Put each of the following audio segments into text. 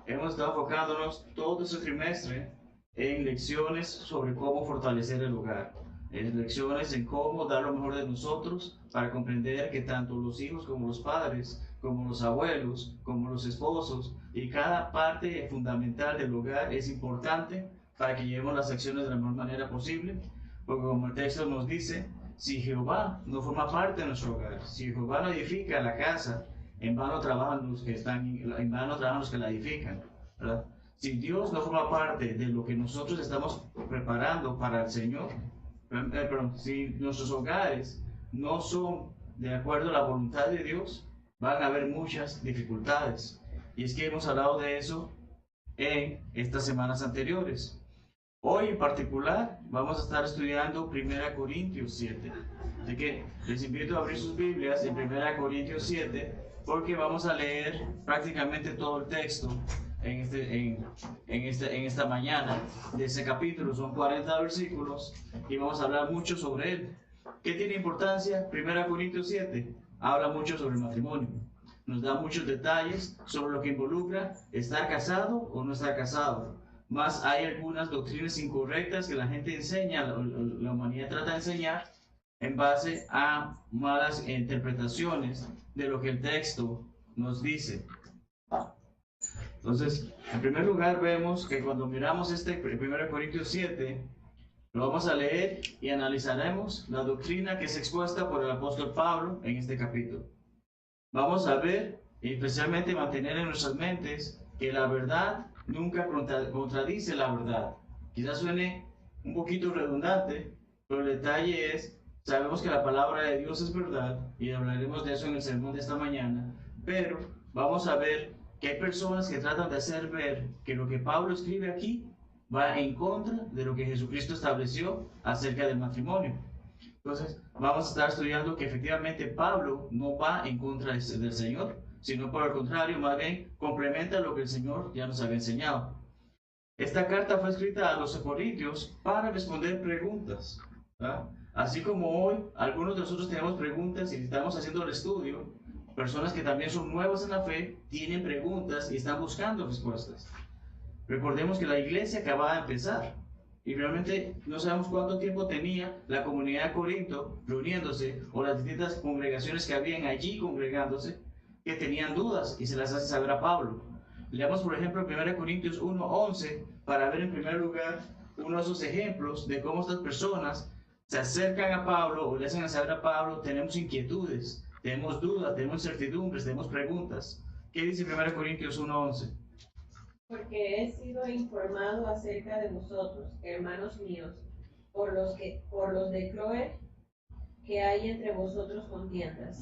hemos estado enfocándonos todo este trimestre en lecciones sobre cómo fortalecer el hogar, en lecciones en cómo dar lo mejor de nosotros para comprender que tanto los hijos como los padres, como los abuelos, como los esposos y cada parte fundamental del hogar es importante para que llevemos las acciones de la mejor manera posible, porque como el texto nos dice, si Jehová no forma parte de nuestro hogar, si Jehová no edifica la casa, en vano trabajan los que en vano trabajan los que la edifican, ¿verdad? Si Dios no forma parte de lo que nosotros estamos preparando para el Señor, si nuestros hogares no son de acuerdo a la voluntad de Dios, van a haber muchas dificultades. Y es que hemos hablado de eso en estas semanas anteriores. Hoy en particular vamos a estar estudiando 1 Corintios 7. Así que les invito a abrir sus Biblias en 1 Corintios 7 porque vamos a leer prácticamente todo el texto en esta mañana de ese capítulo. Son 40 versículos y vamos a hablar mucho sobre él. ¿Qué tiene importancia? 1 Corintios 7 habla mucho sobre el matrimonio. Nos da muchos detalles sobre lo que involucra estar casado o no estar casado. Más hay algunas doctrinas incorrectas que la gente enseña, la humanidad trata de enseñar en base a malas interpretaciones de lo que el texto nos dice. Entonces, en primer lugar vemos que cuando miramos 1 Corintios 7, lo vamos a leer y analizaremos la doctrina que es expuesta por el apóstol Pablo en este capítulo. Vamos a ver y especialmente mantener en nuestras mentes que la verdad nunca contradice la verdad. Quizás suene un poquito redundante, pero el detalle es, sabemos que la palabra de Dios es verdad y hablaremos de eso en el sermón de esta mañana, pero vamos a ver que hay personas que tratan de hacer ver que lo que Pablo escribe aquí va en contra de lo que Jesucristo estableció acerca del matrimonio. Entonces, vamos a estar estudiando que efectivamente Pablo no va en contra del Señor, sino por el contrario, más bien complementa lo que el Señor ya nos había enseñado. Esta carta fue escrita a los corintios para responder preguntas, ¿verdad? Así como hoy algunos de nosotros tenemos preguntas y estamos haciendo el estudio, personas que también son nuevas en la fe tienen preguntas y están buscando respuestas. Recordemos que la iglesia acababa de empezar y realmente no sabemos cuánto tiempo tenía la comunidad de Corinto reuniéndose o las distintas congregaciones que habían allí congregándose que tenían dudas y se las hace saber a Pablo. Leamos por ejemplo 1 Corintios 1:11 para ver en primer lugar uno de esos ejemplos de cómo estas personas se acercan a Pablo o le hacen saber a Pablo, tenemos inquietudes, tenemos dudas, tenemos incertidumbres, tenemos preguntas. ¿Qué dice 1 Corintios 1:11? Porque he sido informado acerca de vosotros, hermanos míos, por los de Cloé, que hay entre vosotros contiendas.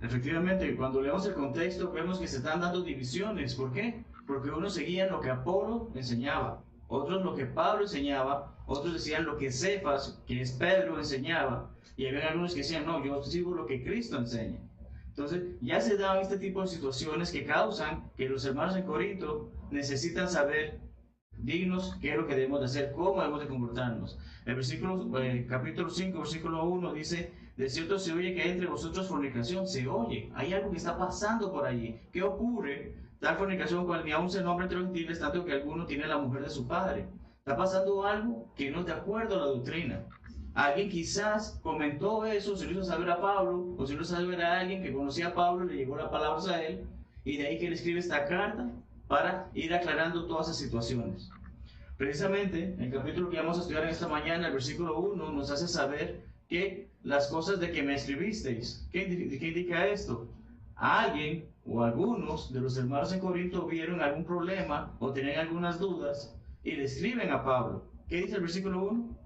Efectivamente, cuando leemos el contexto vemos que se están dando divisiones. ¿Por qué? Porque unos seguían lo que Apolo enseñaba, otros lo que Pablo enseñaba, otros decían lo que Cefas, que es Pedro, enseñaba, y había algunos que decían, no, yo sigo lo que Cristo enseña. Entonces, ya se dan este tipo de situaciones que causan que los hermanos en Corinto necesitan saber, dignos, qué es lo que debemos de hacer, cómo debemos de comportarnos. El capítulo 5, versículo 1 dice, de cierto se oye que hay entre vosotros fornicación, se oye, hay algo que está pasando por allí. ¿Qué ocurre? Tal fornicación cual ni aún se nombra entre los gentiles, tanto que alguno tiene la mujer de su padre. Está pasando algo que no es de acuerdo a la doctrina. Alguien quizás comentó eso, se lo hizo saber a Pablo, o se lo hizo saber a alguien que conocía a Pablo, le llegó la palabra a él, y de ahí que él escribe esta carta para ir aclarando todas esas situaciones. Precisamente, en el capítulo que vamos a estudiar en esta mañana, el versículo 1 nos hace saber que las cosas de que me escribisteis, ¿qué indica esto? Alguien o algunos de los hermanos en Corinto vieron algún problema o tenían algunas dudas y le escriben a Pablo. ¿Qué dice el versículo 1?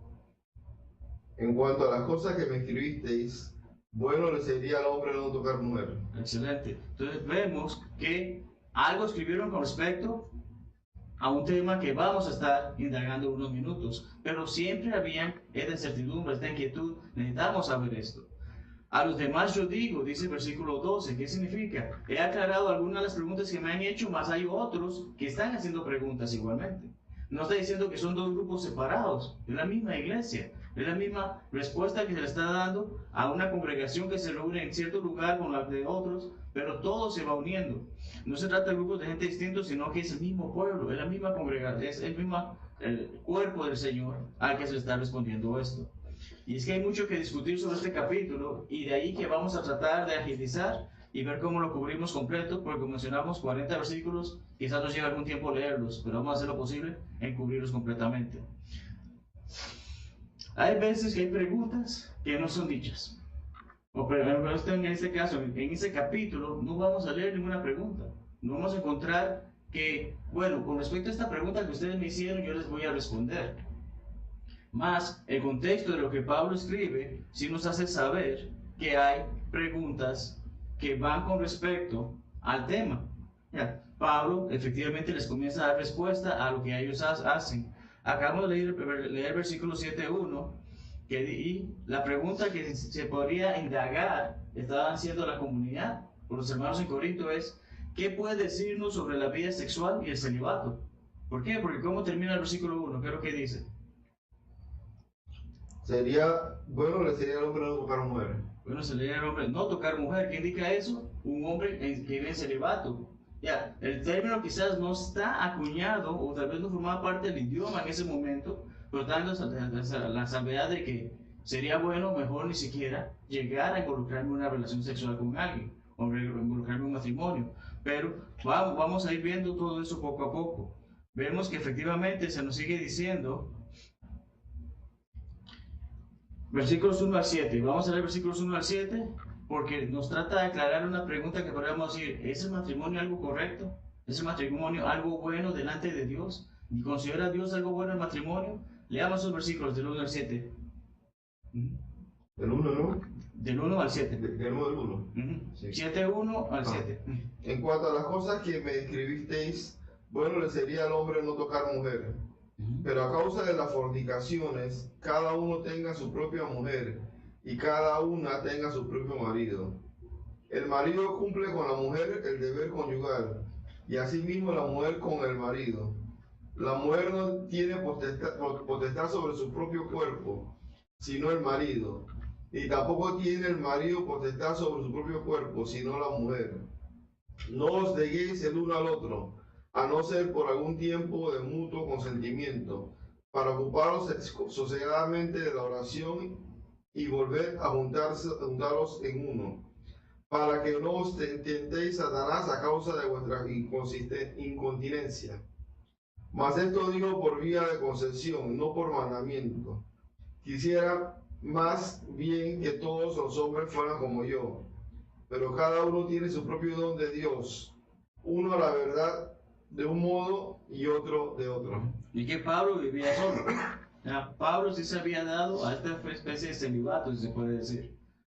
En cuanto a las cosas que me escribisteis, bueno le sería al hombre no tocar mujer. Excelente. Entonces vemos que algo escribieron con respecto a un tema que vamos a estar indagando unos minutos, pero siempre había esta incertidumbre, esta inquietud, necesitamos saber esto. A los demás yo digo, dice el versículo 12, ¿qué significa? He aclarado algunas de las preguntas que me han hecho, más hay otros que están haciendo preguntas igualmente. No está diciendo que son dos grupos separados, es la misma iglesia. Es la misma respuesta que se le está dando a una congregación que se reúne en cierto lugar con la de otros, pero todo se va uniendo. No se trata de grupos de gente distintos, sino que es el mismo pueblo, es la misma congregación, es el cuerpo del Señor al que se le está respondiendo esto. Y es que hay mucho que discutir sobre este capítulo, y de ahí que vamos a tratar de agilizar y ver cómo lo cubrimos completo, porque como mencionamos 40 versículos, quizás nos lleve algún tiempo leerlos, pero vamos a hacer lo posible en cubrirlos completamente. Hay veces que hay preguntas que no son dichas. Pero en este caso, en ese capítulo, no vamos a leer ninguna pregunta. No vamos a encontrar que, bueno, con respecto a esta pregunta que ustedes me hicieron, yo les voy a responder. Más, el contexto de lo que Pablo escribe sí nos hace saber que hay preguntas que van con respecto al tema. Ya, Pablo efectivamente les comienza a dar respuesta a lo que ellos hacen. Acabamos de leer versículo 7.1, y la pregunta que se podría indagar, estaban haciendo la comunidad, por los hermanos en Corinto, es: ¿qué puede decirnos sobre la vida sexual y el celibato? ¿Por qué? Porque ¿cómo termina el versículo 1? ¿Qué es lo que dice? Le sería al hombre no tocar mujer. Bueno, se le al hombre no tocar mujer. ¿Qué indica eso? Un hombre que vive en celibato. Ya, el término quizás no está acuñado, o tal vez no formaba parte del idioma en ese momento, pero tanto la salvedad de que sería bueno, mejor ni siquiera, llegar a involucrarme en una relación sexual con alguien, o involucrarme en un matrimonio. Pero vamos a ir viendo todo eso poco a poco. Vemos que efectivamente se nos sigue diciendo, versículos 1 al 7. Vamos a leer versículos 1 al 7, porque nos trata de aclarar una pregunta que podríamos decir: ¿es el matrimonio algo correcto? ¿Es el matrimonio algo bueno delante de Dios? ¿Y considera Dios algo bueno el matrimonio? Leamos esos versículos del 1 al 7. Del 1, ¿no? Del 1 al 7. Del 1 al 1. Sí. 7.1 al 7. En cuanto a las cosas que me escribisteis, bueno le sería al hombre no tocar mujer. Pero a causa de las fornicaciones, cada uno tenga su propia mujer, y cada una tenga su propio marido. El marido cumple con la mujer el deber conyugal, y asimismo la mujer con el marido. La mujer no tiene potestad sobre su propio cuerpo, sino el marido, y tampoco tiene el marido potestad sobre su propio cuerpo, sino la mujer. No os neguéis el uno al otro, a no ser por algún tiempo de mutuo consentimiento, para ocuparos sosegadamente de la oración y volver a juntaros en uno, para que no os tentéis Satanás a causa de vuestra incontinencia. Mas esto digo por vía de concesión, no por mandamiento. Quisiera más bien que todos los hombres fueran como yo, pero cada uno tiene su propio don de Dios, uno a la verdad de un modo y otro de otro. Y que Pablo vivía solo. Pablo sí se había dado a esta especie de celibato, si se puede decir.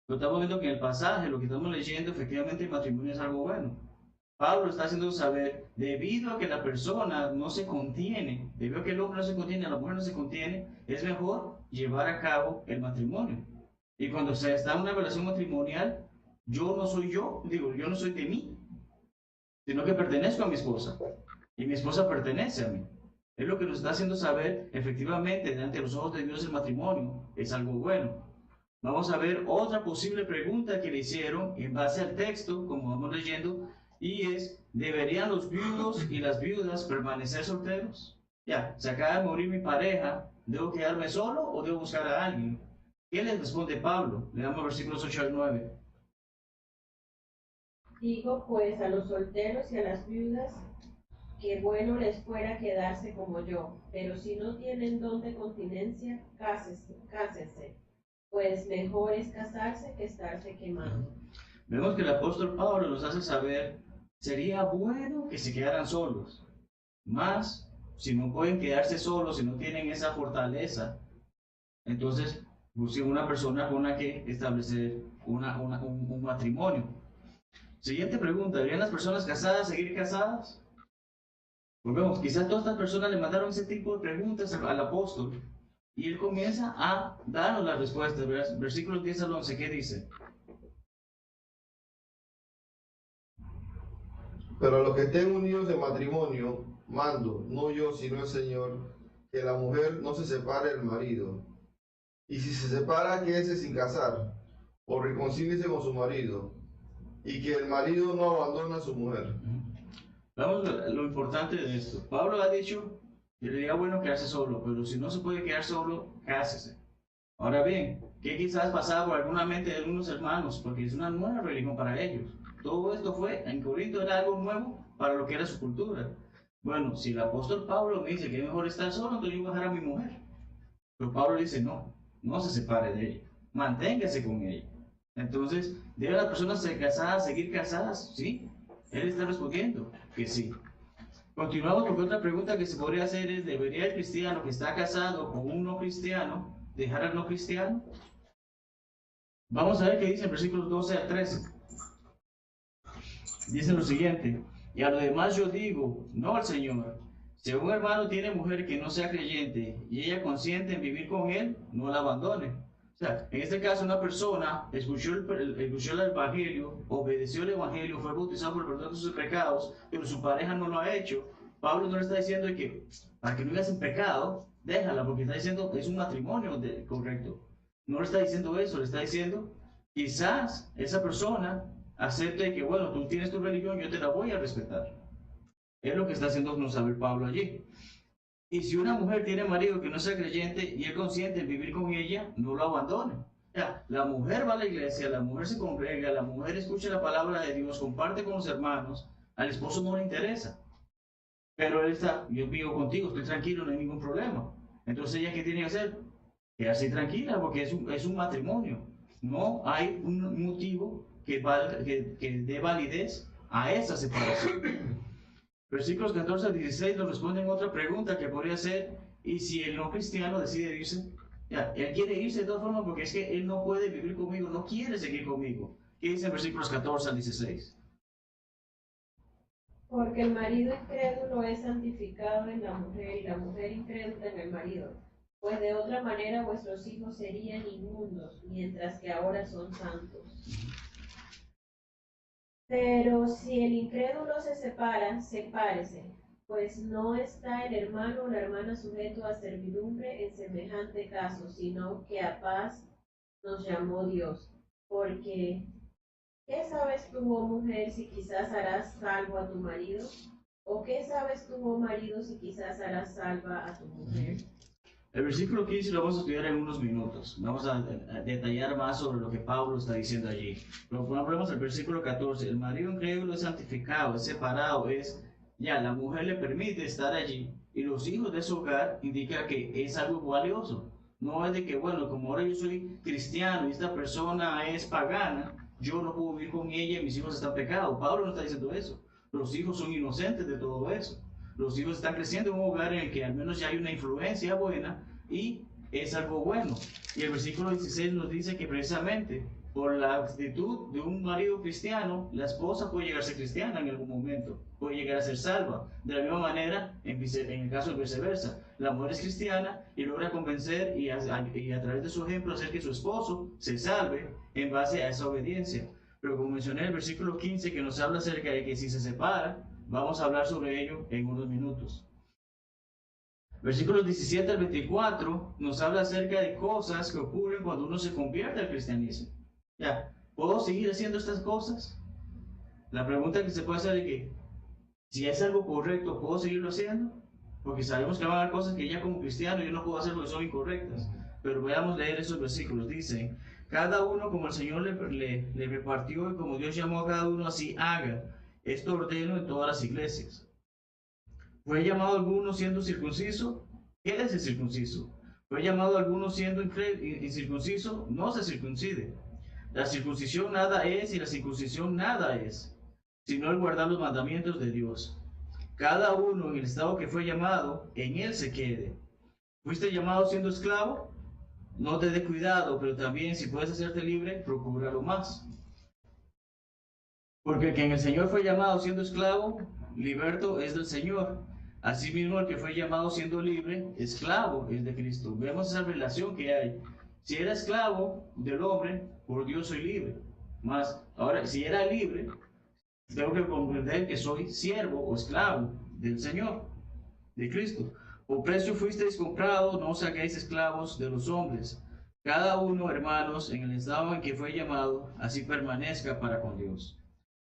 Pero estamos viendo que en el pasaje, lo que estamos leyendo, efectivamente el matrimonio es algo bueno. Pablo está haciendo saber, debido a que la persona no se contiene, debido a que el hombre no se contiene, la mujer no se contiene, es mejor llevar a cabo el matrimonio. Y cuando se está en una relación matrimonial, yo no soy yo no soy de mí, sino que pertenezco a mi esposa, y mi esposa pertenece a mí. Es lo que nos está haciendo saber, efectivamente, delante de los ojos de Dios, el matrimonio es algo bueno. Vamos a ver otra posible pregunta que le hicieron en base al texto, como vamos leyendo, y es: ¿deberían los viudos y las viudas permanecer solteros? Ya, se acaba de morir mi pareja, ¿debo quedarme solo o debo buscar a alguien? ¿Qué les responde Pablo? Leamos versículos 8 al 9. Digo pues a los solteros y a las viudas que bueno les fuera quedarse como yo, pero si no tienen don de continencia, cásense, pues mejor es casarse que estarse quemando. Vemos que el apóstol Pablo nos hace saber: sería bueno que se quedaran solos, más si no pueden quedarse solos, si no tienen esa fortaleza, entonces busquen una persona con la que establecer un matrimonio. Siguiente pregunta: ¿deberían las personas casadas seguir casadas? Volvemos, quizás todas estas personas le mandaron ese tipo de preguntas al apóstol, y él comienza a darnos las respuestas. Versículos 10 al 11, ¿qué dice? Pero a los que estén unidos en matrimonio, mando, no yo, sino el Señor, que la mujer no se separe del marido. Y si se separa, quédese sin casar, o reconcíliese con su marido, y que el marido no abandone a su mujer. Vamos a lo importante de esto. Pablo ha dicho que sería bueno quedarse solo, pero si no se puede quedar solo, cásese. Ahora bien, ¿qué quizás pasaba por alguna mente de algunos hermanos? Porque es una nueva religión para ellos. Todo esto fue, en Corinto era algo nuevo para lo que era su cultura. Bueno, si el apóstol Pablo me dice que es mejor estar solo, entonces yo voy a dejar a mi mujer. Pero Pablo dice, no, no se separe de ella, manténgase con ella. Entonces, ¿deben las personas ser casadas, seguir casadas? Sí, él está respondiendo que sí. Continuamos porque otra pregunta que se podría hacer es, ¿debería el cristiano que está casado con un no cristiano dejar al no cristiano? Vamos a ver qué dice en versículos 12 al 13. Dice lo siguiente: y a lo demás yo digo, no al Señor, si un hermano tiene mujer que no sea creyente y ella consiente en vivir con él, no la abandone. O sea, en este caso una persona escuchó el evangelio, obedeció el evangelio, fue bautizado por el perdón de sus pecados, pero su pareja no lo ha hecho. Pablo no le está diciendo que para que no vivas en pecado, déjala, porque está diciendo que es un matrimonio correcto. No le está diciendo eso, le está diciendo, quizás esa persona acepte que, bueno, tú tienes tu religión, yo te la voy a respetar. Es lo que está haciéndonos saber Pablo allí. Y si una mujer tiene marido que no sea creyente y él consiente en vivir con ella, no lo abandone. Ya, la mujer va a la iglesia, la mujer se congrega, la mujer escucha la palabra de Dios, comparte con los hermanos, al esposo no le interesa. Pero él está, yo vivo contigo, estoy tranquilo, no hay ningún problema. Entonces ella, ¿qué tiene que hacer? Quedarse tranquila, porque es un matrimonio. No hay un motivo que dé validez a esa separación. Versículos 14 al 16 nos responden otra pregunta que podría ser, ¿y si el no cristiano decide irse? Ya, él quiere irse de todas formas porque es que él no puede vivir conmigo, no quiere seguir conmigo. ¿Qué dice en versículos 14 al 16? Porque el marido incrédulo es santificado en la mujer y la mujer incrédula en el marido. Pues de otra manera vuestros hijos serían inmundos, mientras que ahora son santos. Pero si el incrédulo se separa, sepárese, pues no está el hermano o la hermana sujeto a servidumbre en semejante caso, sino que a paz nos llamó Dios. Porque, ¿qué sabes tú, oh mujer, si quizás harás salvo a tu marido? ¿O qué sabes tú, oh marido, si quizás harás salva a tu mujer? El versículo 15 lo vamos a estudiar en unos minutos. Vamos a detallar más sobre lo que Pablo está diciendo allí. Pero ponemos el versículo 14. El marido incrédulo es santificado, es separado, ya la mujer le permite estar allí. Y los hijos de su hogar indica que es algo valioso. No es de que, bueno, como ahora yo soy cristiano y esta persona es pagana, yo no puedo vivir con ella y mis hijos están pecados. Pablo no está diciendo eso. Los hijos son inocentes de todo eso. Los hijos están creciendo en un hogar en el que al menos ya hay una influencia buena y es algo bueno. Y el versículo 16 nos dice que precisamente por la actitud de un marido cristiano, la esposa puede llegar a ser cristiana en algún momento, puede llegar a ser salva. De la misma manera, en el caso de viceversa, la mujer es cristiana y logra convencer y a través de su ejemplo hacer que su esposo se salve en base a esa obediencia. Pero como mencioné en el versículo 15 que nos habla acerca de que si se separa, vamos a hablar sobre ello en unos minutos. Versículos 17 al 24 nos habla acerca de cosas que ocurren cuando uno se convierte al cristianismo. Ya, ¿puedo seguir haciendo estas cosas? La pregunta que se puede hacer es que, si es algo correcto, ¿puedo seguirlo haciendo? Porque sabemos que van a haber cosas que ya como cristiano yo no puedo hacer porque son incorrectas. Pero veamos leer esos versículos. Dice, cada uno como el Señor le repartió y como Dios llamó a cada uno, así haga. Esto ordeno en todas las iglesias. ¿Fue llamado alguno siendo circunciso? Quédese circunciso. ¿Fue llamado alguno siendo incircunciso? No se circuncide. La circuncisión nada es y la circuncisión nada es, sino el guardar los mandamientos de Dios. Cada uno en el estado que fue llamado, en él se quede. ¿Fuiste llamado siendo esclavo? No te dé cuidado, pero también si puedes hacerte libre, procúralo más. Porque el que en el Señor fue llamado siendo esclavo, liberto es del Señor. Asimismo, el que fue llamado siendo libre, esclavo es de Cristo. Vemos esa relación que hay. Si era esclavo del hombre, por Dios soy libre. Más, ahora, si era libre, tengo que comprender que soy siervo o esclavo del Señor, de Cristo. Por precio fuisteis comprados, no os hagáis esclavos de los hombres. Cada uno, hermanos, en el estado en que fue llamado, así permanezca para con Dios.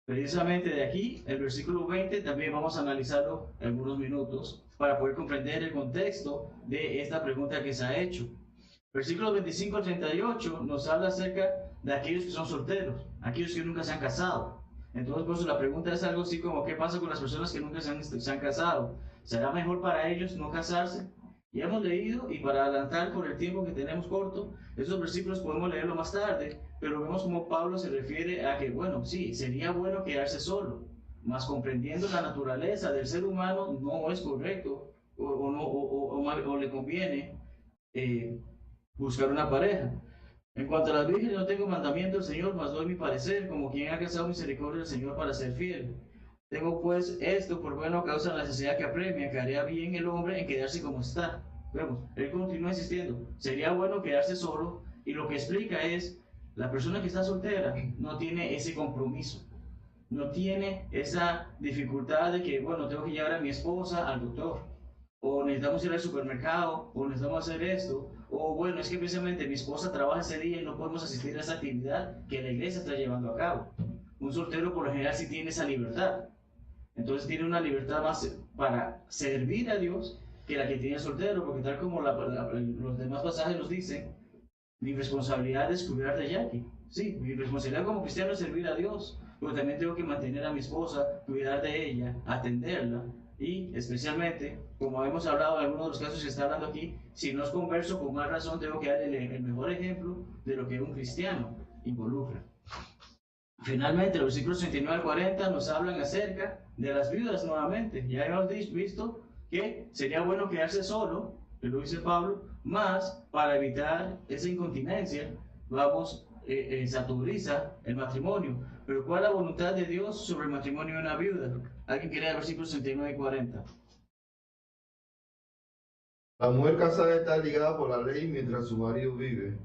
Precisamente de aquí, el versículo 20, también vamos a analizarlo en algunos minutos para poder comprender el contexto de esta pregunta que se ha hecho. Versículos 25 al 38 nos habla acerca de aquellos que son solteros, aquellos que nunca se han casado. Entonces, por eso la pregunta es algo así como, ¿qué pasa con las personas que nunca se han casado? ¿Será mejor para ellos no casarse? Y hemos leído, y para adelantar por el tiempo que tenemos corto, esos versículos podemos leerlo más tarde, pero vemos como Pablo se refiere a que, bueno, sí, sería bueno quedarse solo, mas comprendiendo la naturaleza del ser humano no es correcto o le conviene buscar una pareja. En cuanto a las vírgenes, no tengo mandamiento del Señor, mas doy mi parecer, como quien ha casado misericordia del Señor para ser fiel. Tengo pues esto por bueno a causa de la necesidad que apremia, que haría bien el hombre en quedarse como está. Vemos, él continúa insistiendo, sería bueno quedarse solo, y lo que explica es, la persona que está soltera no tiene ese compromiso, no tiene esa dificultad de que, bueno, tengo que llevar a mi esposa al doctor, o necesitamos ir al supermercado, o necesitamos hacer esto, o bueno, es que precisamente mi esposa trabaja ese día y no podemos asistir a esa actividad que la iglesia está llevando a cabo. Un soltero por lo general sí tiene esa libertad. Entonces tiene una libertad más para servir a Dios que la que tiene el soltero, porque tal como los demás pasajes nos dicen, mi responsabilidad es cuidar de Jackie. Sí, mi responsabilidad como cristiano es servir a Dios, pero también tengo que mantener a mi esposa, cuidar de ella, atenderla, y especialmente, como hemos hablado en algunos de los casos que está hablando aquí, si no es converso, con más razón tengo que darle el mejor ejemplo de lo que un cristiano involucra. Finalmente, los versículos 39 al 40 nos hablan acerca de las viudas nuevamente. Ya hemos visto que sería bueno quedarse solo, que lo dice Pablo, más para evitar esa incontinencia, se autoriza el matrimonio. Pero ¿cuál es la voluntad de Dios sobre el matrimonio de una viuda? ¿Alguien quiere leer versículos 39 y 40? La mujer casada está ligada por la ley mientras su marido vive,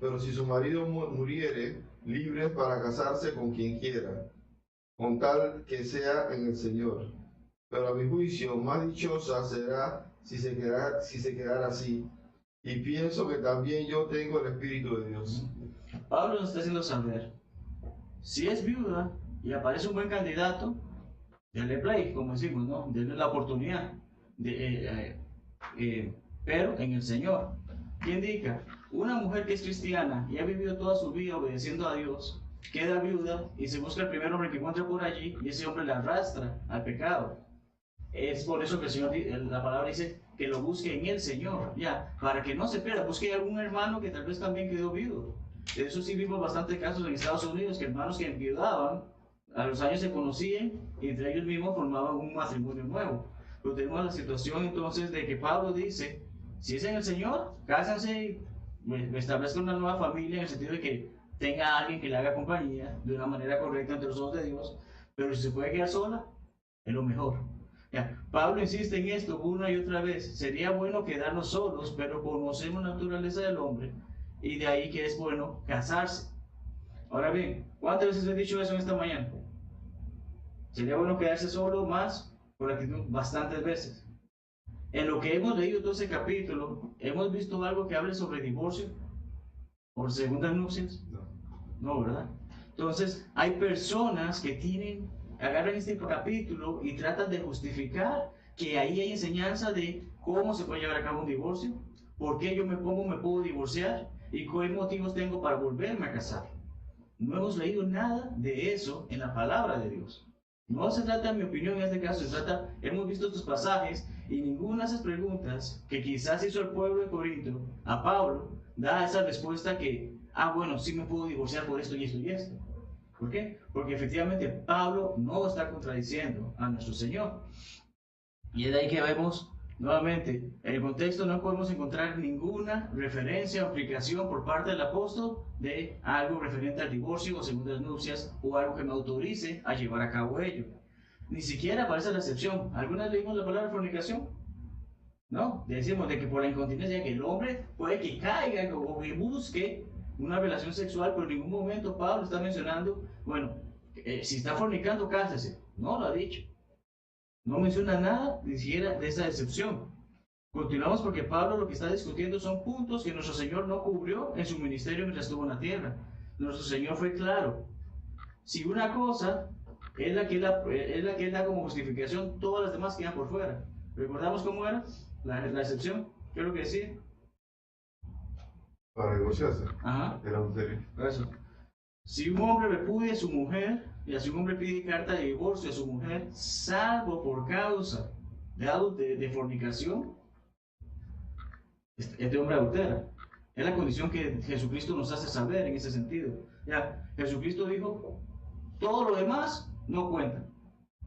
pero si su marido muriere, libre para casarse con quien quiera, con tal que sea en el Señor. Pero a mi juicio, más dichosa será si se quedara así. Y pienso que también yo tengo el Espíritu de Dios. Pablo nos está haciendo saber, si es viuda y aparece un buen candidato, denle play, como decimos, ¿no? Denle la oportunidad. Pero en el Señor. ¿Qué indica? Una mujer que es cristiana y ha vivido toda su vida obedeciendo a Dios, queda viuda y se busca el primer hombre que encuentra por allí y ese hombre la arrastra al pecado. Es por eso que el Señor, la palabra dice que lo busque en el Señor, ya, para que no se pierda, busque a algún hermano que tal vez también quedó viudo. De eso sí vimos bastantes casos en Estados Unidos, que hermanos que enviudaban, a los años se conocían y entre ellos mismos formaban un matrimonio nuevo. Pero tenemos la situación entonces de que Pablo dice, si es en el Señor, cásense y establezcan una nueva familia en el sentido de que tenga a alguien que le haga compañía de una manera correcta ante los ojos de Dios, pero si se puede quedar sola, es lo mejor. Ya, Pablo insiste en esto una y otra vez, sería bueno quedarnos solos, pero conocemos la naturaleza del hombre y de ahí que es bueno casarse. Ahora bien, ¿cuántas veces he dicho eso en esta mañana? Sería bueno quedarse solo más por actitud bastantes veces. En lo que hemos leído todo ese capítulo, ¿hemos visto algo que hable sobre divorcio? ¿Por segundas nupcias? No, ¿verdad? Entonces, hay personas que agarran este capítulo y tratan de justificar que ahí hay enseñanza de cómo se puede llevar a cabo un divorcio, cómo me puedo divorciar y qué motivos tengo para volverme a casar. No hemos leído nada de eso en la palabra de Dios. No se trata, en mi opinión, en este caso, hemos visto estos pasajes y ninguna de esas preguntas que quizás hizo el pueblo de Corinto a Pablo da esa respuesta que, bueno, sí me puedo divorciar por esto y esto y esto. ¿Por qué? Porque efectivamente Pablo no está contradiciendo a nuestro Señor. Y es de ahí que vemos, nuevamente, en el contexto no podemos encontrar ninguna referencia o aplicación por parte del apóstol de algo referente al divorcio o segundas nupcias o algo que me autorice a llevar a cabo ello. Ni siquiera aparece la excepción. ¿Alguna vez leímos la palabra fornicación? No, decimos de que por la incontinencia que el hombre puede que caiga o que busque una relación sexual, pero en ningún momento Pablo está mencionando, si está fornicando, cásese. No lo ha dicho. No menciona nada ni siquiera de esa excepción. Continuamos porque Pablo lo que está discutiendo son puntos que nuestro Señor no cubrió en su ministerio mientras estuvo en la tierra. Nuestro Señor fue claro. Si una cosa es la que él da como justificación, todas las demás quedan por fuera. ¿Recordamos cómo era la excepción? ¿Qué es lo que decía? Para divorciarse. Ajá. El adulterio. Eso. Si un hombre repudia a su mujer, y si un hombre pide carta de divorcio a su mujer, salvo por causa de fornicación, este hombre adultera. Es la condición que Jesucristo nos hace saber en ese sentido. Ya, Jesucristo dijo, todo lo demás no cuenta.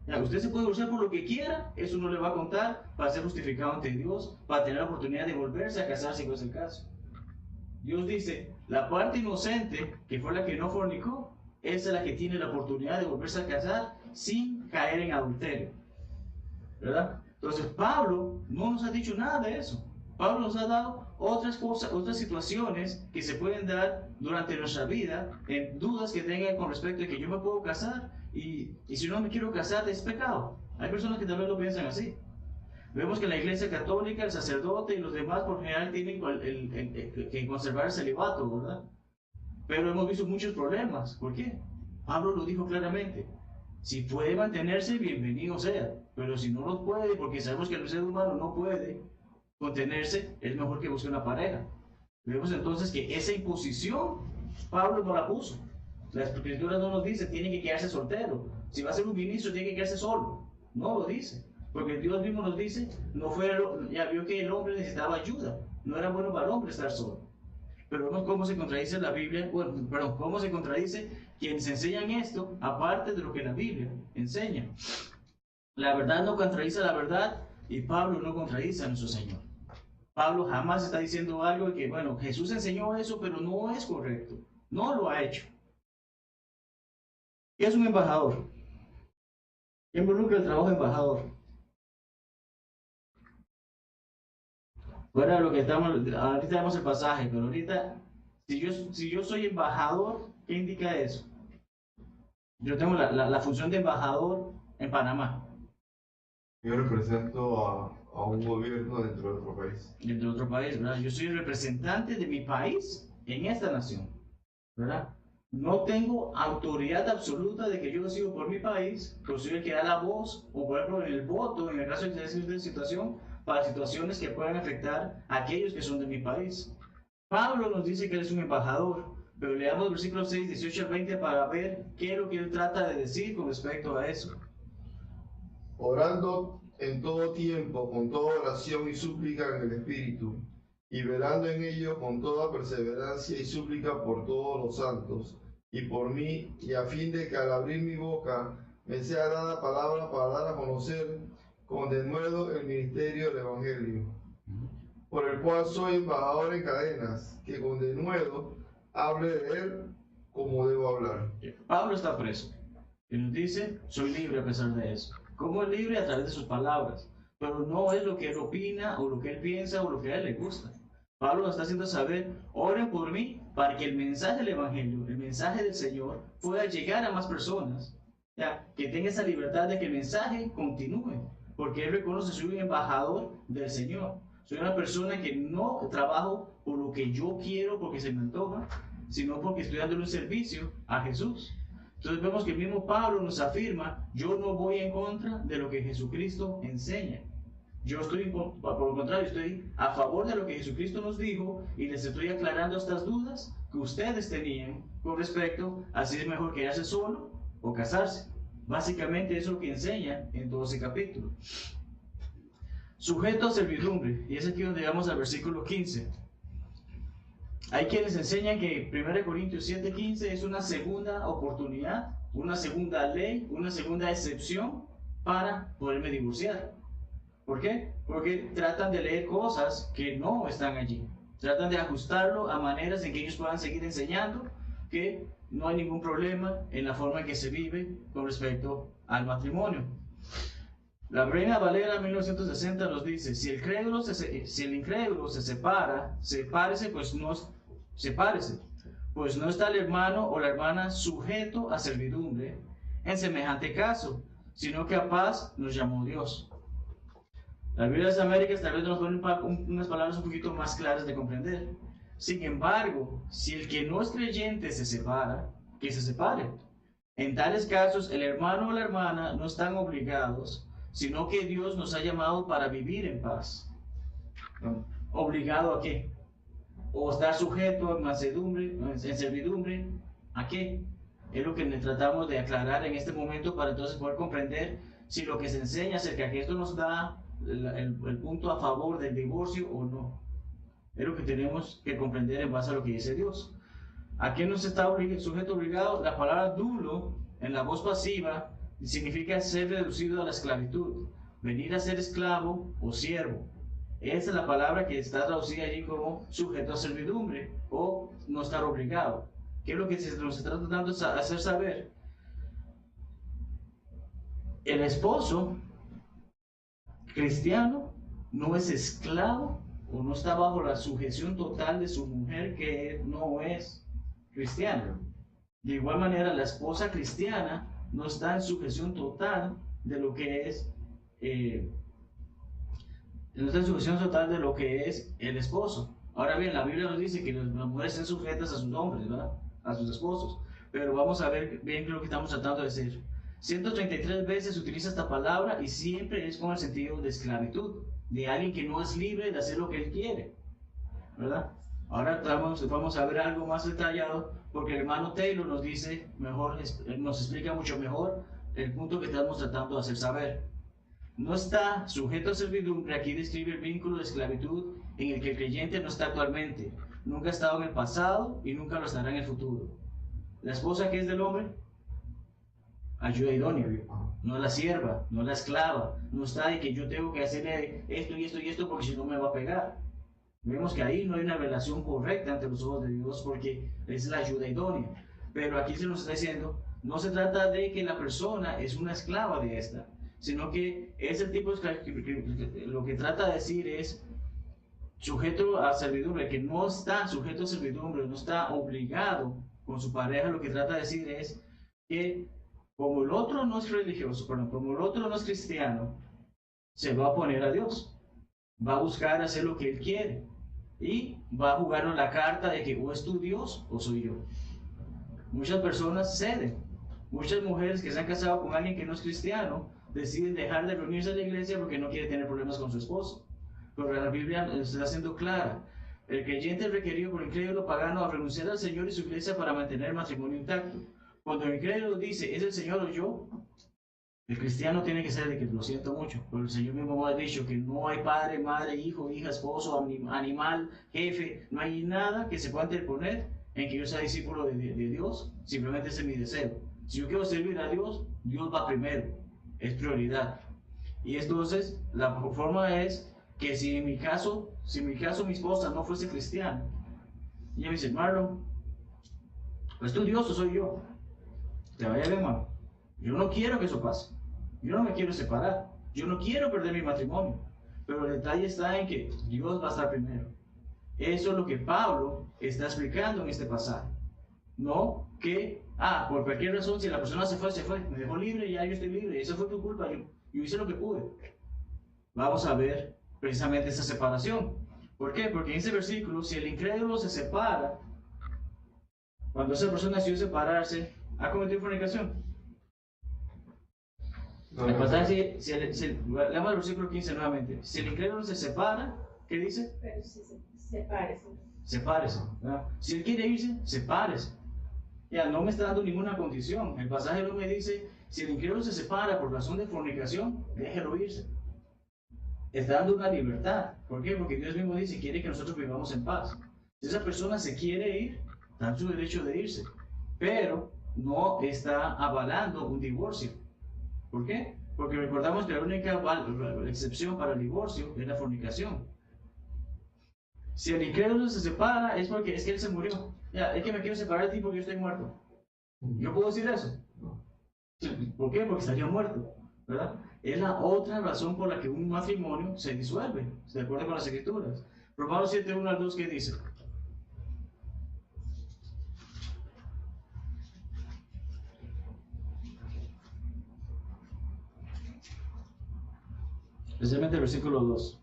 Ya, usted se puede divorciar por lo que quiera, eso no le va a contar para ser justificado ante Dios, para tener la oportunidad de volverse a casar si no es el caso. Dios dice, la parte inocente, que fue la que no fornicó, esa es la que tiene la oportunidad de volverse a casar sin caer en adulterio. ¿Verdad? Entonces Pablo no nos ha dicho nada de eso. Pablo nos ha dado otras cosas, otras situaciones que se pueden dar durante nuestra vida, en dudas que tengan con respecto a que yo me puedo casar y si no me quiero casar es pecado. Hay personas que tal vez lo piensan así. Vemos que en la iglesia católica el sacerdote y los demás por general tienen que conservar el celibato, ¿verdad? Pero hemos visto muchos problemas. ¿Por qué? Pablo lo dijo claramente. Si puede mantenerse, bienvenido sea. Pero si no lo puede, porque sabemos que el ser humano no puede contenerse, es mejor que busque una pareja. Vemos entonces que esa imposición, Pablo no la puso. La Escritura no nos dice, tiene que quedarse soltero. Si va a ser un ministro, tiene que quedarse solo. No lo dice. Porque Dios mismo nos dice, ya vio que el hombre necesitaba ayuda. No era bueno para el hombre estar solo. Pero vemos cómo se contradice la Biblia, cómo se contradice quienes enseñan esto, aparte de lo que la Biblia enseña. La verdad no contradice la verdad y Pablo no contradice a nuestro Señor. Pablo jamás está diciendo algo que, Jesús enseñó eso, pero no es correcto. No lo ha hecho. ¿Qué es un embajador? ¿Qué involucra el trabajo de embajador? Bueno, lo que ahorita vemos el pasaje, pero ahorita, si yo soy embajador, ¿qué indica eso? Yo tengo la función de embajador en Panamá. Yo represento a un gobierno dentro de otro país. Dentro de otro país, ¿verdad? Yo soy el representante de mi país en esta nación, ¿verdad? No tengo autoridad absoluta de que yo decido por mi país, pero soy el que da la voz, o por ejemplo en el voto, en el caso de esa situación, para situaciones que puedan afectar a aquellos que son de mi país. Pablo nos dice que él es un embajador, pero leamos versículos 6, 18 al 20 para ver qué es lo que él trata de decir con respecto a eso. Orando en todo tiempo, con toda oración y súplica en el Espíritu, y velando en ello con toda perseverancia y súplica por todos los santos, y por mí, y a fin de que al abrir mi boca me sea dada palabra para dar a conocer con denuedo el ministerio del Evangelio, por el cual soy embajador en cadenas, que con denuedo hable de él como debo hablar. Pablo está preso, y nos dice, soy libre a pesar de eso. ¿Cómo es libre? A través de sus palabras, pero no es lo que él opina, o lo que él piensa, o lo que a él le gusta. Pablo nos está haciendo saber, oren por mí, para que el mensaje del Evangelio, el mensaje del Señor, pueda llegar a más personas, ya, que tenga esa libertad de que el mensaje continúe. Porque él reconoce, soy un embajador del Señor. Soy una persona que no trabajo por lo que yo quiero, porque se me antoja, sino porque estoy dándole un servicio a Jesús. Entonces vemos que el mismo Pablo nos afirma, yo no voy en contra de lo que Jesucristo enseña. Yo estoy, por lo contrario, estoy a favor de lo que Jesucristo nos dijo y les estoy aclarando estas dudas que ustedes tenían con respecto a si es mejor quedarse solo o casarse. Básicamente eso es lo que enseña en todo ese capítulo. Sujeto a servidumbre, y es aquí donde llegamos al versículo 15. Hay quienes enseñan que 1 Corintios 7:15 es una segunda oportunidad, una segunda ley, una segunda excepción para poderme divorciar. ¿Por qué? Porque tratan de leer cosas que no están allí. Tratan de ajustarlo a maneras en que ellos puedan seguir enseñando que no hay ningún problema en la forma en que se vive con respecto al matrimonio. La Reina Valera 1960 nos dice, si el incrédulo se separa, sepárese, pues no está el hermano o la hermana sujeto a servidumbre en semejante caso, sino que a paz nos llamó Dios. La Biblia de las Américas tal vez nos pone unas palabras un poquito más claras de comprender. Sin embargo, si el que no es creyente se separa, que se separe. En tales casos, el hermano o la hermana no están obligados, sino que Dios nos ha llamado para vivir en paz. ¿Obligado a qué? ¿O estar sujeto en mansedumbre, en servidumbre? ¿A qué? Es lo que tratamos de aclarar en este momento para entonces poder comprender si lo que se enseña acerca de que esto nos da el punto a favor del divorcio o no. Es lo que tenemos que comprender en base a lo que dice Dios. ¿A qué nos está sujeto obligado? La palabra dulo en la voz pasiva significa ser reducido a la esclavitud, venir a ser esclavo o siervo. Esa es la palabra que está traducida allí como sujeto a servidumbre o no estar obligado. ¿Qué es lo que nos está tratando de hacer saber? El esposo cristiano no es esclavo o no está bajo la sujeción total de su mujer que no es cristiana. De igual manera, la esposa cristiana no está en sujeción total de lo que es no está en sujeción total de lo que es el esposo. Ahora bien, la Biblia nos dice que las mujeres están sujetas a sus hombres, ¿verdad? A sus esposos. Pero vamos a ver bien lo que estamos tratando de decir. 133 veces utiliza esta palabra y siempre es con el sentido de esclavitud, de alguien que no es libre de hacer lo que él quiere, ¿verdad? Ahora vamos a ver algo más detallado porque el hermano Taylor nos dice mejor, nos explica mucho mejor el punto que estamos tratando de hacer saber. No está sujeto a servidumbre, aquí describe el vínculo de esclavitud en el que el creyente no está actualmente, nunca ha estado en el pasado y nunca lo estará en el futuro. La esposa que es del hombre, ayuda idónea, no la sierva, no la esclava, no está de que yo tengo que hacerle esto y esto y esto porque si no me va a pegar. Vemos que ahí no hay una relación correcta ante los ojos de Dios porque es la ayuda idónea. Pero aquí se nos está diciendo, no se trata de que la persona es una esclava de esta, sino que ese tipo de lo que trata de decir es sujeto a servidumbre, que no está sujeto a servidumbre, no está obligado con su pareja. Lo que trata de decir es que como el otro no es religioso, perdón, como el otro no es cristiano, se va a oponer a Dios, va a buscar hacer lo que él quiere y va a jugar la carta de que o es tu Dios o soy yo. Muchas personas ceden, muchas mujeres que se han casado con alguien que no es cristiano deciden dejar de reunirse a la iglesia porque no quiere tener problemas con su esposo. Pero la Biblia está siendo clara. El creyente es requerido por el incrédulo pagano a renunciar al Señor y su iglesia para mantener el matrimonio intacto. Cuando el incrédulo dice, ¿es el Señor o yo? El cristiano tiene que ser de que lo siento mucho, pero el Señor mismo ha dicho que no hay padre, madre, hijo, hija, esposo, animal, jefe, no hay nada que se pueda interponer en que yo sea discípulo de Dios. Simplemente ese es mi deseo. Si yo quiero servir a Dios, Dios va primero, es prioridad. Y entonces la forma es que si en mi caso mi esposa no fuese cristiana, y ella me dice, Marlon, ¿es tu Dios o soy yo? Te vaya bien, hermano. Yo no quiero que eso pase. Yo no me quiero separar. Yo no quiero perder mi matrimonio. Pero el detalle está en que Dios va a estar primero. Eso es lo que Pablo está explicando en este pasaje. No que, por cualquier razón, si la persona se fue. Me dejó libre y ya yo estoy libre. Eso fue tu culpa. Yo hice lo que pude. Vamos a ver precisamente esa separación. ¿Por qué? Porque en ese versículo, si el incrédulo se separa, cuando esa persona decidió separarse, ¿ha cometido fornicación? El pasaje, leamos el versículo 15 nuevamente. Si el incrédulo se separa, ¿qué dice? Pero si sepárese. Sepárese. ¿Verdad? Si él quiere irse, sepárese. Ya, no me está dando ninguna condición. El pasaje no me dice, si el incrédulo se separa por razón de fornicación, déjelo irse. Está dando una libertad. ¿Por qué? Porque Dios mismo dice, quiere que nosotros vivamos en paz. Si esa persona se quiere ir, está en su derecho de irse. Pero no está avalando un divorcio. ¿Por qué? Porque recordamos que la única excepción para el divorcio es la fornicación. Si el incrédulo se separa es porque es que él se murió. Ya, es que me quiero separar de ti porque yo estoy muerto. ¿Yo puedo decir eso? ¿Por qué? Porque estaría muerto, ¿verdad? Es la otra razón por la que un matrimonio se disuelve, de acuerdo con las Escrituras. Romanos 7, 1 al 2, ¿qué dice? especialmente el versículo 2.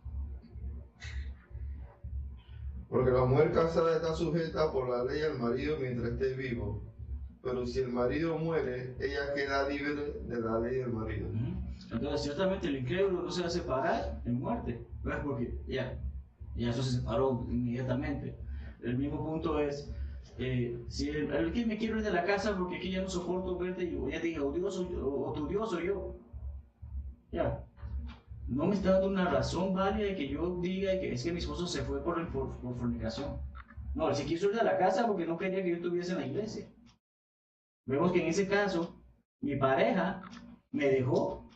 Porque la mujer casada está sujeta por la ley al marido mientras esté vivo. Pero si el marido muere, ella queda libre de la ley del marido. Entonces, ciertamente el incrédulo no se va a separar en muerte, ¿verdad? Porque ya eso se separó inmediatamente. El mismo punto es, si el que me quiero ir de la casa porque aquí ya no soporto verte, y ya te dije, o tu Dios soy yo. Ya. No me está dando una razón válida de que yo diga que es que mi esposo se fue por fornicación. No, él se quiso ir de la casa porque no quería que yo estuviese en la iglesia. Vemos que en ese caso, mi pareja me dejó,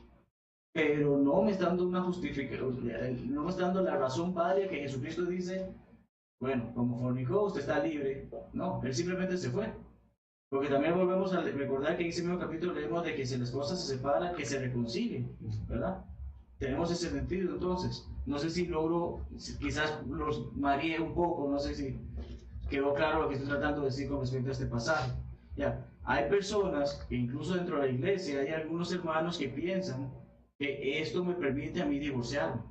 pero no me está dando una justificación, no me está dando la razón válida que Jesucristo dice, bueno, como fornicó, usted está libre. No, él simplemente se fue. Porque también volvemos a recordar que en ese mismo capítulo leemos de que si la esposa se separa, que se reconcilien, ¿verdad? Tenemos ese sentido entonces. No sé si logro, quizás los mareé un poco, no sé si quedó claro lo que estoy tratando de decir con respecto a este pasaje. Ya, hay personas que incluso dentro de la iglesia hay algunos hermanos que piensan que esto me permite a mí divorciarme.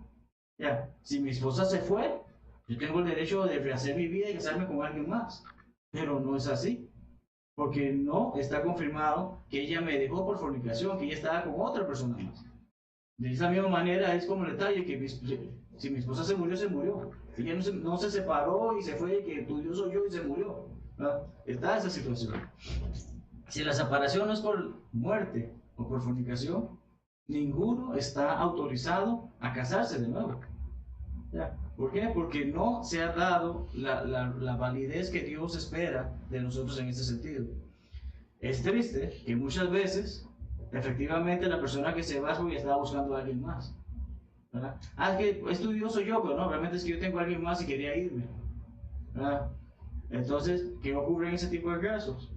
Ya, si mi esposa se fue, yo tengo el derecho de rehacer mi vida y casarme con alguien más. Pero no es así. Porque no está confirmado que ella me dejó por fornicación, que ella estaba con otra persona más. De esa misma manera es como el detalle que si mi esposa se murió, se murió. Ella no se separó y se fue, que tu Dios soy yo y se murió. ¿Verdad? Está esa situación. Si la separación no es por muerte o por fornicación, ninguno está autorizado a casarse de nuevo. ¿Ya? ¿Por qué? Porque no se ha dado la validez que Dios espera de nosotros en este sentido. Es triste que muchas veces, efectivamente, la persona que se va es porque estaba buscando a alguien más. ¿Verdad? Ah, es que estudioso yo, pero no, realmente es que yo tengo a alguien más y quería irme. ¿Verdad? Entonces, ¿qué ocurre en ese tipo de casos?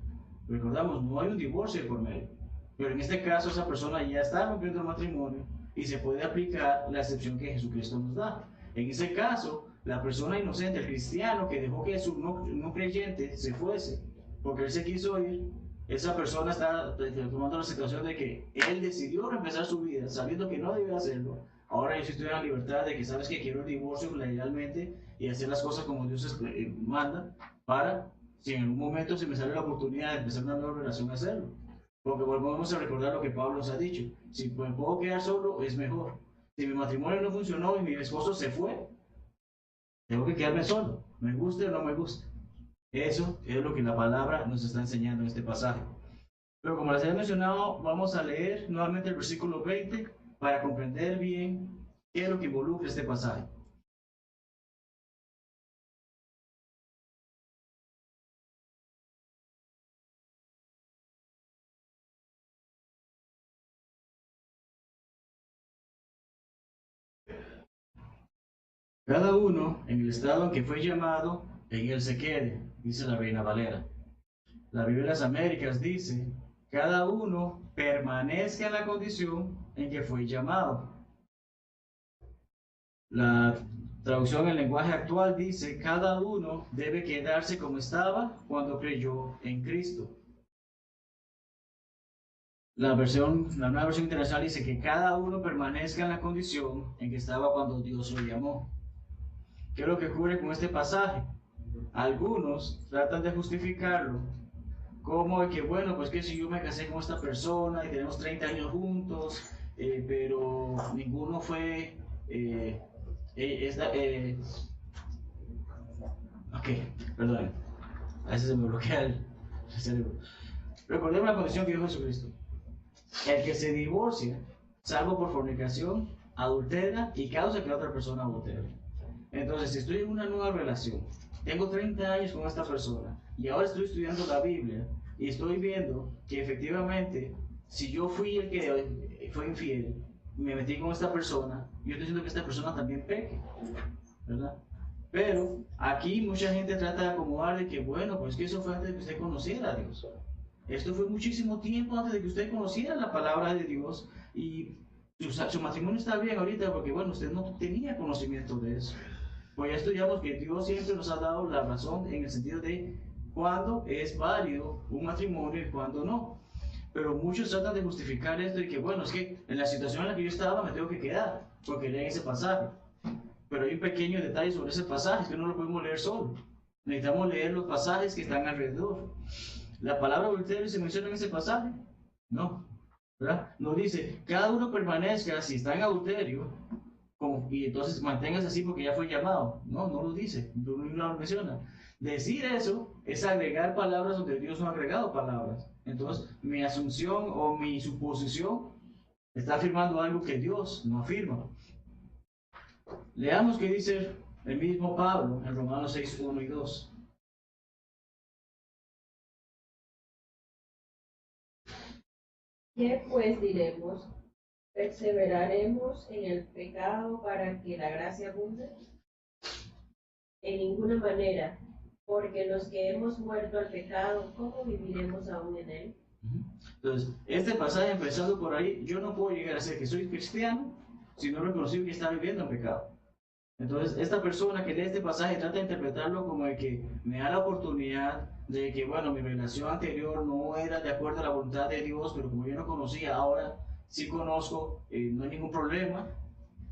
Recordamos, no hay un divorcio por medio. Pero en este caso, esa persona ya está rompiendo el matrimonio y se puede aplicar la excepción que Jesucristo nos da. En ese caso, la persona inocente, el cristiano que dejó que su no creyente se fuese, porque él se quiso ir, esa persona está tomando la situación de que él decidió reempezar su vida sabiendo que no debía hacerlo. Ahora yo estoy en la libertad de que sabes que quiero el divorcio legalmente y hacer las cosas como Dios manda para, si en algún momento se me sale la oportunidad de empezar una nueva relación, hacerlo. Porque volvemos a recordar lo que Pablo nos ha dicho. Si me puedo quedar solo, es mejor. Si mi matrimonio no funcionó y mi esposo se fue, tengo que quedarme solo, me guste o no me guste. Eso es lo que la palabra nos está enseñando en este pasaje. Pero como les he mencionado, vamos a leer nuevamente el versículo 20 para comprender bien qué es lo que involucra este pasaje. Cada uno en el estado en que fue llamado, en él se quede, dice la Reina Valera. La Biblia de las Américas dice, cada uno permanezca en la condición en que fue llamado. La traducción en lenguaje actual dice, cada uno debe quedarse como estaba cuando creyó en Cristo. La nueva versión internacional dice que cada uno permanezca en la condición en que estaba cuando Dios lo llamó. ¿Qué es lo que ocurre con este pasaje? Algunos tratan de justificarlo como que, bueno, pues que si yo me casé con esta persona y tenemos 30 años juntos, pero ninguno fue... ok, perdón, a veces se me bloquea el cerebro. Recordemos la condición que dijo Jesucristo. El que se divorcia, salvo por fornicación, adultera y causa que la otra persona adultere. Entonces, si estoy en una nueva relación, tengo 30 años con esta persona y ahora estoy estudiando la Biblia y estoy viendo que efectivamente, si yo fui el que fue infiel, me metí con esta persona, yo estoy diciendo que esta persona también peque, ¿verdad? Pero aquí mucha gente trata de acomodar de que, bueno, pues que eso fue antes de que usted conociera a Dios. Esto fue muchísimo tiempo antes de que usted conociera la palabra de Dios y su matrimonio está bien ahorita porque, bueno, usted no tenía conocimiento de eso. Pues ya estudiamos que Dios siempre nos ha dado la razón en el sentido de cuándo es válido un matrimonio y cuándo no. Pero muchos tratan de justificar esto y que, bueno, es que en la situación en la que yo estaba me tengo que quedar. porque leen ese pasaje. Pero hay un pequeño detalle sobre ese pasaje que no lo podemos leer solo. Necesitamos leer los pasajes que están alrededor. ¿La palabra adulterio se menciona en ese pasaje? No, ¿verdad? No dice, cada uno permanezca, si está en adulterio, y entonces manténgase así porque ya fue llamado. No, no lo dice, no lo menciona. Decir eso es agregar palabras donde Dios no ha agregado palabras. Entonces, mi asunción o mi suposición está afirmando algo que Dios no afirma. Leamos qué dice el mismo Pablo en Romanos 6, 1 y 2. ¿Qué pues diremos? ¿Perseveraremos en el pecado para que la gracia abunde? En ninguna manera, porque los que hemos muerto al pecado, ¿cómo viviremos aún en él? Entonces, este pasaje empezando por ahí, yo no puedo llegar a ser que soy cristiano si no reconozco que está viviendo en pecado. Entonces, esta persona que lee este pasaje trata de interpretarlo como de que me da la oportunidad de que, bueno, mi relación anterior no era de acuerdo a la voluntad de Dios, pero como yo no conocía, ahora sí conozco, no hay ningún problema.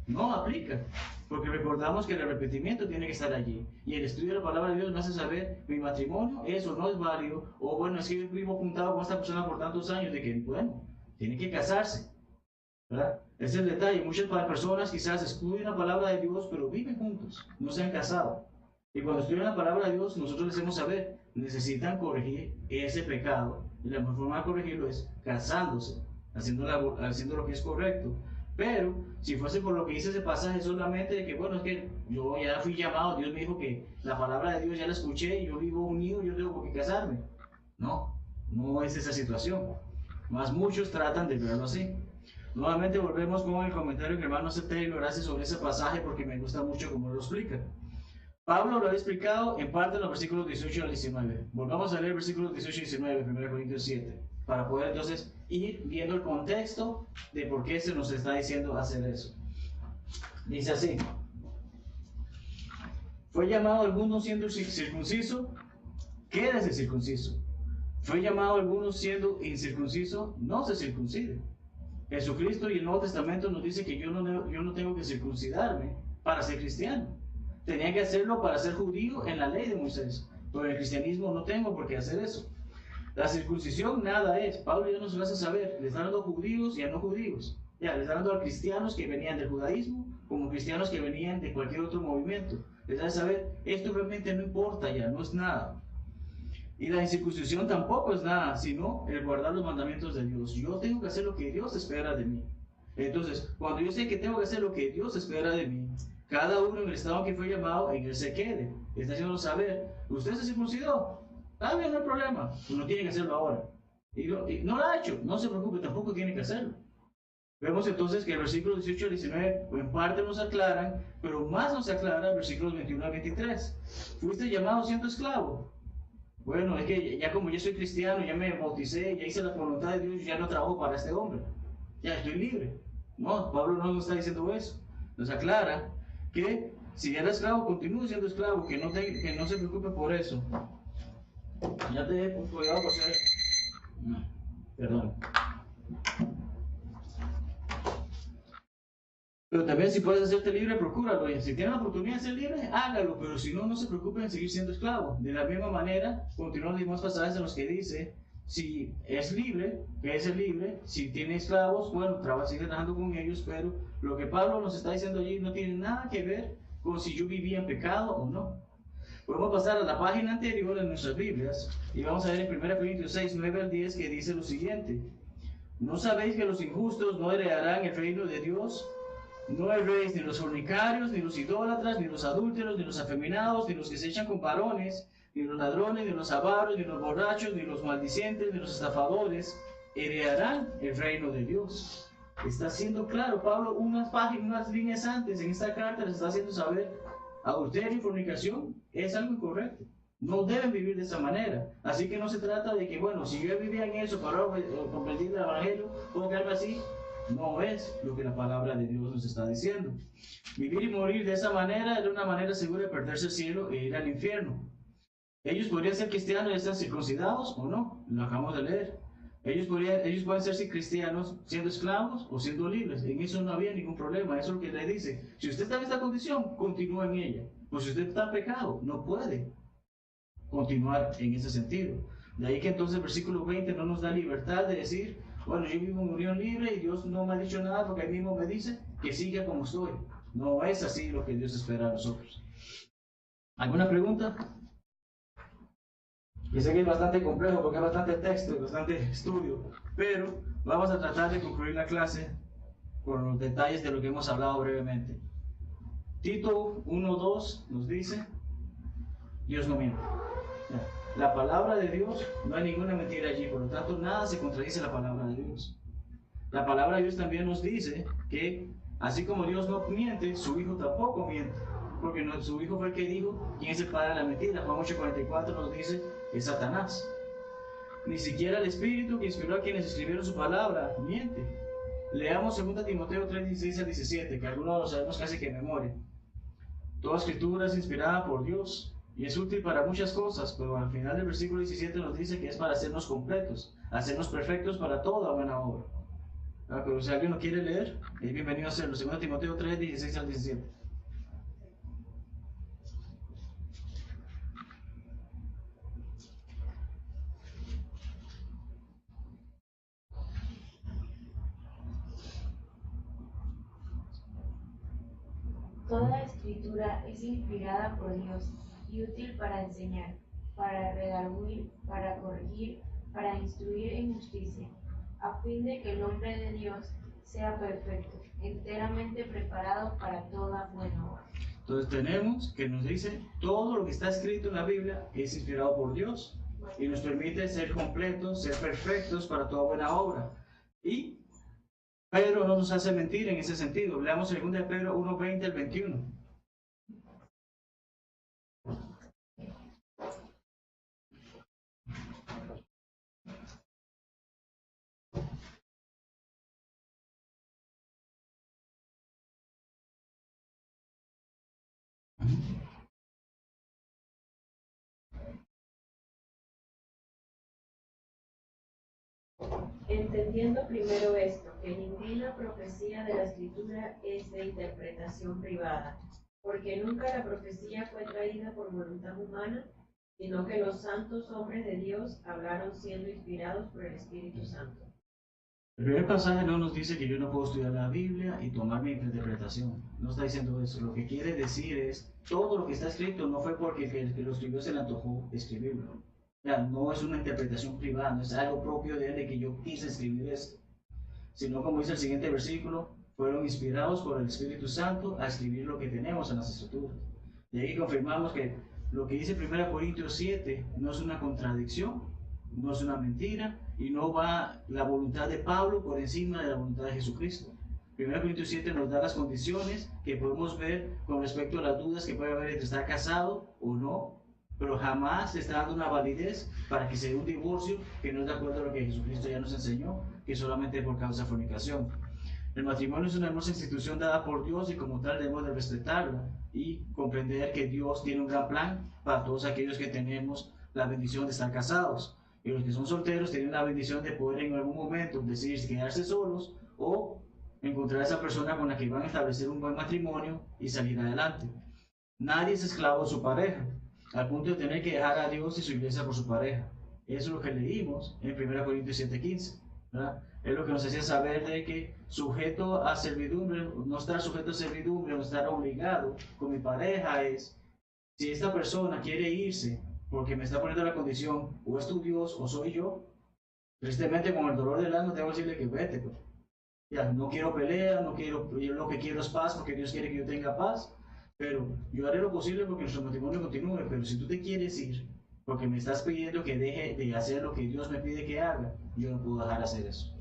No aplica, porque recordamos que el arrepentimiento tiene que estar allí. Y el estudio de la palabra de Dios me hace saber, mi matrimonio, eso no es válido, o bueno, es que yo vivo juntado con esta persona por tantos años, de que, bueno, tiene que casarse, ¿verdad? Ese es el detalle. Muchas personas quizás estudian la palabra de Dios, pero viven juntos, no se han casado. Y cuando estudian la palabra de Dios, nosotros les hacemos saber, necesitan corregir ese pecado. Y la mejor forma de corregirlo es casándose, haciendo lo que es correcto. Pero si fuese por lo que dice ese pasaje solamente de que, bueno, es que yo ya fui llamado, Dios me dijo que la palabra de Dios ya la escuché, yo vivo unido, yo tengo que casarme. No, no es esa situación. Más muchos tratan de verlo así. Nuevamente volvemos con el comentario que el hermano C. Taylor hace sobre ese pasaje porque me gusta mucho cómo lo explica. Pablo lo ha explicado en parte en los versículos 18 al 19. Volvamos a leer versículos 18 y 19 de 1 Corintios 7, para poder entonces ir viendo el contexto de por qué se nos está diciendo hacer eso. Dice así: ¿fue llamado alguno siendo circunciso? Quédese circunciso. ¿Fue llamado alguno siendo incircunciso? No se circuncide. Jesucristo y el Nuevo Testamento nos dice que yo no tengo que circuncidarme para ser cristiano. Tenía que hacerlo para ser judío en la ley de Moisés, pero en el cristianismo no tengo por qué hacer eso. La circuncisión nada es. Pablo ya nos lo hace saber. Le está dando a judíos y a no judíos. Ya, le está dando a cristianos que venían del judaísmo como cristianos que venían de cualquier otro movimiento. Les hace saber, esto realmente no importa ya, no es nada. Y la incircuncisión tampoco es nada, sino el guardar los mandamientos de Dios. Yo tengo que hacer lo que Dios espera de mí. Entonces, cuando yo sé que tengo que hacer lo que Dios espera de mí, cada uno en el estado en que fue llamado, en él se quede. Está haciendo saber, usted se circuncidó, está bien, no hay problema, no tiene que hacerlo ahora. Y no lo ha hecho, no se preocupe, tampoco tiene que hacerlo. Vemos entonces que el versículo 18 al 19 en parte nos aclaran, pero más nos aclara el versículo 21 al 23. Fuiste llamado siendo esclavo. Bueno, es que ya como yo soy cristiano, ya me bauticé, ya hice la voluntad de Dios, ya no trabajo para este hombre. Ya estoy libre. No, Pablo no nos está diciendo eso. Nos aclara que si era esclavo, continúe siendo esclavo, que no se preocupe por eso. Ya te cuidado por ser... Perdón. Pero también si puedes hacerte libre, procúralo. Y si tienes la oportunidad de ser libre, hágalo. Pero si no, no se preocupen en seguir siendo esclavo. De la misma manera, continúan los mismos pasajes en los que dice, si es libre, que es el libre. Si tiene esclavos, bueno, sigue trabajando con ellos. Pero lo que Pablo nos está diciendo allí no tiene nada que ver con si yo vivía en pecado o no. Podemos pasar a la página anterior de nuestras Biblias y vamos a ver en 1 Corintios 6, 9 al 10 que dice lo siguiente: ¿no sabéis que los injustos no heredarán el reino de Dios? No erréis ni los fornicarios, ni los idólatras, ni los adúlteros, ni los afeminados, ni los que se echan con varones, ni los ladrones, ni los avaros, ni los borrachos, ni los maldicientes, ni los estafadores, heredarán el reino de Dios. Está siendo claro, Pablo, unas líneas antes en esta carta les está haciendo saber, adulterio y fornicación es algo incorrecto. No deben vivir de esa manera. Así que no se trata de que, bueno, si yo vivía en eso para comprender el evangelio, puedo quedarme así. No es lo que la palabra de Dios nos está diciendo. Vivir y morir de esa manera era una manera segura de perderse el cielo e ir al infierno. Ellos podrían ser cristianos y estar circuncidados o no, lo acabamos de leer. Ellos pueden ser cristianos siendo esclavos o siendo libres. En eso no había ningún problema. Eso es lo que le dice. Si usted está en esta condición, continúa en ella. Pues si usted está en pecado, no puede continuar en ese sentido. De ahí que entonces el versículo 20 no nos da libertad de decir, bueno, yo vivo en unión libre y Dios no me ha dicho nada porque ahí mismo me dice que siga como estoy. No es así lo que Dios espera de nosotros. ¿Alguna pregunta? Yo sé que es bastante complejo porque es bastante texto y bastante estudio, pero vamos a tratar de concluir la clase con los detalles de lo que hemos hablado brevemente. Tito 1:2 nos dice, Dios no miente. La palabra de Dios, no hay ninguna mentira allí, por lo tanto nada se contradice la palabra de Dios. La palabra de Dios también nos dice que así como Dios no miente, su Hijo tampoco miente, porque su Hijo fue el que dijo, ¿quién es el padre de la mentira? Juan 8:44 nos dice, es Satanás. Ni siquiera el Espíritu que inspiró a quienes escribieron su palabra miente. Leamos 2 Timoteo 3:16-17, que algunos lo sabemos casi que de memoria. Toda escritura es inspirada por Dios y es útil para muchas cosas, pero al final del versículo 17 nos dice que es para hacernos completos, hacernos perfectos para toda buena obra. Pero si alguien lo quiere leer, es bienvenido a hacerlo. 2 Timoteo 3:16-17. Toda escritura es inspirada por Dios y útil para enseñar, para redarguir, para corregir, para instruir en justicia, a fin de que el hombre de Dios sea perfecto, enteramente preparado para toda buena obra. Entonces tenemos que nos dice, todo lo que está escrito en la Biblia es inspirado por Dios y nos permite ser completos, ser perfectos para toda buena obra. Y Pedro no nos hace mentir en ese sentido. Leamos 2 de Pedro 1:20-21. Entendiendo primero esto, que ninguna profecía de la Escritura es de interpretación privada, porque nunca la profecía fue traída por voluntad humana, sino que los santos hombres de Dios hablaron siendo inspirados por el Espíritu Santo. El primer pasaje no nos dice que yo no puedo estudiar la Biblia y tomar mi interpretación. No está diciendo eso. Lo que quiere decir es, todo lo que está escrito no fue porque el que lo escribió se le antojó escribirlo. Ya, no es una interpretación privada, no es algo propio de él de que yo quise escribir esto, sino como dice el siguiente versículo, fueron inspirados por el Espíritu Santo a escribir lo que tenemos en las Escrituras. De ahí confirmamos que lo que dice 1 Corintios 7 no es una contradicción, no es una mentira y no va la voluntad de Pablo por encima de la voluntad de Jesucristo. 1 Corintios 7 nos da las condiciones que podemos ver con respecto a las dudas que puede haber entre estar casado o no, pero jamás está dando una validez para que se dé un divorcio que no es de acuerdo a lo que Jesucristo ya nos enseñó, que solamente por causa de fornicación. El matrimonio es una hermosa institución dada por Dios y como tal debemos de respetarla y comprender que Dios tiene un gran plan para todos aquellos que tenemos la bendición de estar casados. Y los que son solteros tienen la bendición de poder en algún momento decidir quedarse solos o encontrar a esa persona con la que van a establecer un buen matrimonio y salir adelante. Nadie es esclavo de su pareja, al punto de tener que dejar a Dios y su iglesia por su pareja. Eso es lo que leímos en 1 Corintios 7:15. Es lo que nos hacía saber de que sujeto a servidumbre, no estar sujeto a servidumbre, no estar obligado con mi pareja es, si esta persona quiere irse porque me está poniendo la condición, o es tu Dios o soy yo, tristemente con el dolor del alma tengo que decirle que vete. Pues. Ya, no quiero pelea, no quiero, yo lo que quiero es paz porque Dios quiere que yo tenga paz, pero yo haré lo posible porque nuestro matrimonio continúe, pero si tú te quieres ir porque me estás pidiendo que deje de hacer lo que Dios me pide que haga, yo no puedo dejar de hacer eso.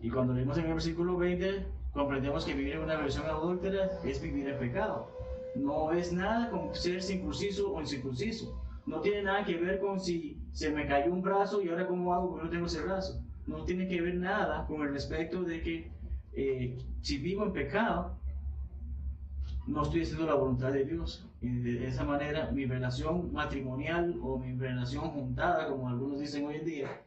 Y cuando leemos en el versículo 20, comprendemos que vivir en una versión adúltera es vivir en pecado. No es nada con ser circunciso o incircunciso. No tiene nada que ver con si se me cayó un brazo y ahora cómo hago porque no tengo ese brazo. No tiene que ver nada con el respecto de que si vivo en pecado, no estoy haciendo la voluntad de Dios. Y de esa manera mi relación matrimonial o mi relación juntada, como algunos dicen hoy en día,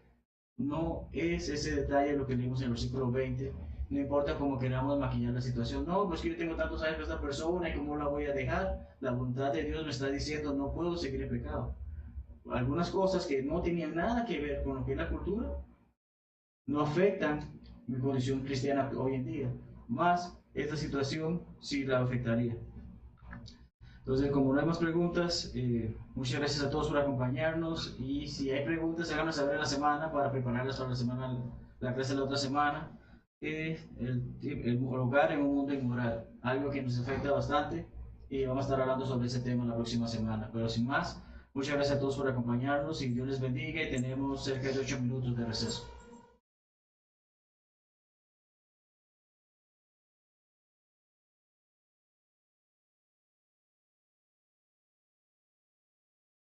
No es ese detalle lo que leímos en el versículo 20. No importa cómo queramos maquillar la situación. No, pues que yo tengo tantos años con esta persona y cómo la voy a dejar. La voluntad de Dios me está diciendo no puedo seguir en pecado. Algunas cosas que no tenían nada que ver con lo que es la cultura no afectan mi condición cristiana hoy en día. Más esta situación sí la afectaría. Entonces, como no hay más preguntas, muchas gracias a todos por acompañarnos y si hay preguntas, háganos saber en la semana para prepararlas para la semana, la clase de la otra semana. El hogar en un mundo inmoral, algo que nos afecta bastante y vamos a estar hablando sobre ese tema la próxima semana. Pero sin más, muchas gracias a todos por acompañarnos y Dios les bendiga y tenemos cerca de 8 minutos de receso.